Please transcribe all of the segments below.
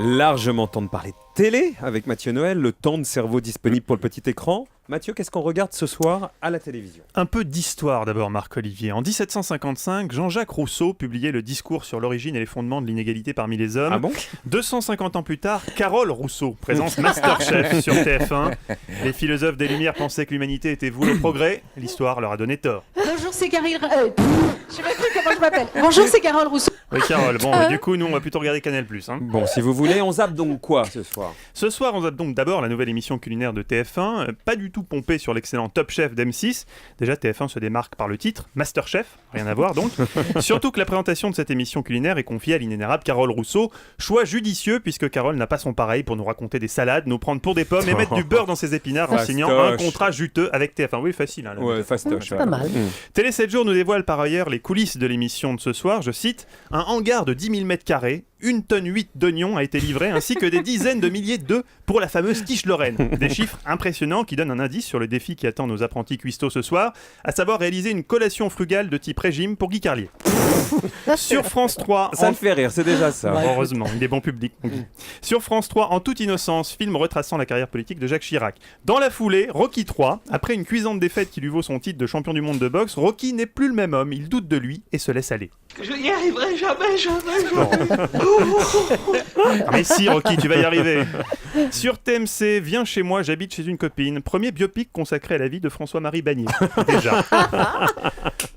Largement temps de parler télé avec Mathieu Noël, le temps de cerveau disponible pour le petit écran. Mathieu, qu'est-ce qu'on regarde ce soir à la télévision ? Un peu d'histoire d'abord, Marc-Olivier. En 1755, Jean-Jacques Rousseau publiait le discours sur l'origine et les fondements de l'inégalité parmi les hommes. Ah bon ? 250 ans plus tard, Carole Rousseau présente Masterchef sur TF1. Les philosophes des Lumières pensaient que l'humanité était vouée au progrès. L'histoire leur a donné tort. Bonjour, c'est Carole. Je sais même plus comment je m'appelle. Bonjour, c'est Carole Rousseau. Oui, Carole. Bon, du coup, nous, on va plutôt regarder Canal+. Hein. Bon, si vous voulez, on zappe donc quoi ce soir ? Ce soir, on zappe donc d'abord la nouvelle émission culinaire de TF1, pas du tout pompée sur l'excellent Top Chef d'M6. Déjà, TF1 se démarque par le titre, Masterchef, rien à voir donc. Surtout que la présentation de cette émission culinaire est confiée à l'inénarrable Carole Rousseau. Choix judicieux, puisque Carole n'a pas son pareil pour nous raconter des salades, nous prendre pour des pommes et mettre du beurre dans ses épinards en signant un contrat juteux avec TF1. Oui, facile. Hein, Ouais, fastoche. C'est pas mal. Télé 7 jours nous dévoile par ailleurs les coulisses de l'émission de ce soir. Je cite, un hangar de 10 000 m², 1,8 tonne d'oignons a été livré, ainsi que des dizaines de milliers d'œufs pour la fameuse quiche Lorraine. Des chiffres impressionnants qui donnent un indice sur le défi qui attend nos apprentis cuistots ce soir, à savoir réaliser une collation frugale de type régime pour Guy Carlier. Sur France 3... Ça le fait rire, c'est déjà ça. Heureusement, il est bon public. Sur France 3, En toute innocence, film retraçant la carrière politique de Jacques Chirac. Dans la foulée, Rocky 3, après une cuisante défaite qui lui vaut son titre de champion du monde de boxe, Rocky n'est plus le même homme, il doute de lui et se laisse aller. Je n'y arriverai jamais. Mais si, Rocky, tu vas y arriver. Sur TMC, Viens chez moi, j'habite chez une copine. Premier biopic consacré à la vie de François-Marie Bagné. Déjà.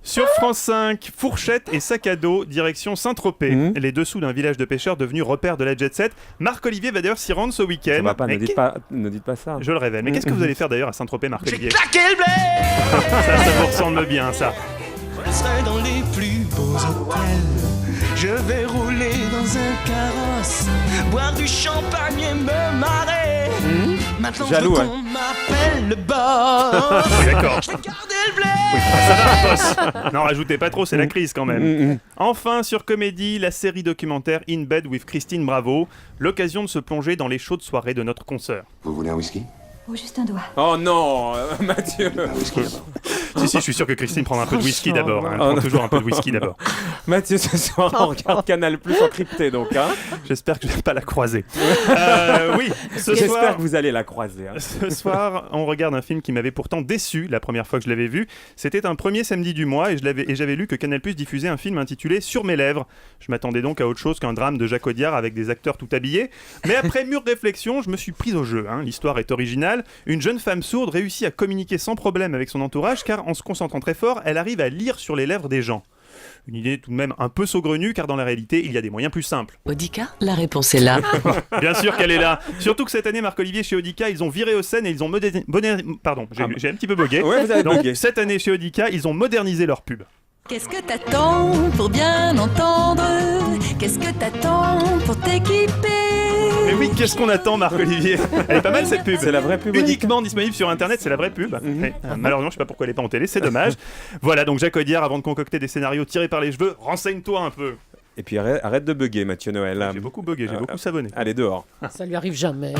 Sur France 5, Fourchette et sac à dos, direction Saint-Tropez. Les dessous d'un village de pêcheurs devenu repère de la jet set. Marc-Olivier va d'ailleurs s'y rendre ce week-end. Ça va pas, ne dites pas ça. Je le révèle. Mais qu'est-ce que vous allez faire d'ailleurs à Saint-Tropez, Marc-Olivier ? J'ai claqué le blé. Ça vous ressemble bien, ça. Je serai dans les plus beaux hôtels. Je vais rouler dans un carrosse, boire du champagne et me marrer. Maintenant Jaloux, je veux qu'on m'appelle le boss. Oui, d'accord. Je vais garder le blé. Ça va, boss. Non, rajoutez pas trop, c'est la crise quand même. Enfin, sur Comédie, la série documentaire In Bed with Christine Bravo, l'occasion de se plonger dans les chaudes soirées de notre consoeur. Vous voulez un whisky? Oh, juste un doigt. Oh non, Mathieu. Un whisky d'abord. Si, je suis sûr que Christine prendra un peu de whisky d'abord. Hein. Elle prend toujours un peu de whisky d'abord. Mathieu, ce soir, on regarde Canal+ encrypté donc. Hein. J'espère que je ne vais pas la croiser. Oui, J'espère que vous allez la croiser. Hein. Ce soir, on regarde un film qui m'avait pourtant déçu la première fois que je l'avais vu. C'était un premier samedi du mois et j'avais lu que Canal+ diffusait un film intitulé Sur mes lèvres. Je m'attendais donc à autre chose qu'un drame de Jacques Audiard avec des acteurs tout habillés. Mais après mûre réflexion, je me suis pris au jeu. Hein. L'histoire est originale. Une jeune femme sourde réussit à communiquer sans problème avec son entourage car en se concentrant très fort, elle arrive à lire sur les lèvres des gens. Une idée tout de même un peu saugrenue car dans la réalité, il y a des moyens plus simples. Audica, la réponse est là. Bien sûr qu'elle est là. Surtout que cette année, Marc-Olivier, chez Audica, ils ont viré au scène et ils ont Pardon, j'ai un petit peu bugué. Ouais, vous avez Donc, bugué. cette année, chez Audica, ils ont modernisé leur pub. Qu'est-ce que t'attends pour bien entendre? Qu'est-ce que t'attends pour t'équiper? Mais oui, qu'est-ce qu'on attend, Marc-Olivier? Elle est pas mal cette pub. C'est la vraie pub. Uniquement disponible sur internet, c'est la vraie pub. Mais, malheureusement, je sais pas pourquoi elle est pas en télé, c'est dommage. Voilà, donc Jacques Audiard, avant de concocter des scénarios tirés par les cheveux, renseigne-toi un peu. Et puis arrête de bugger, Mathieu Noël. J'ai beaucoup bugué, j'ai beaucoup savonné. Allez, dehors. Ça lui arrive jamais.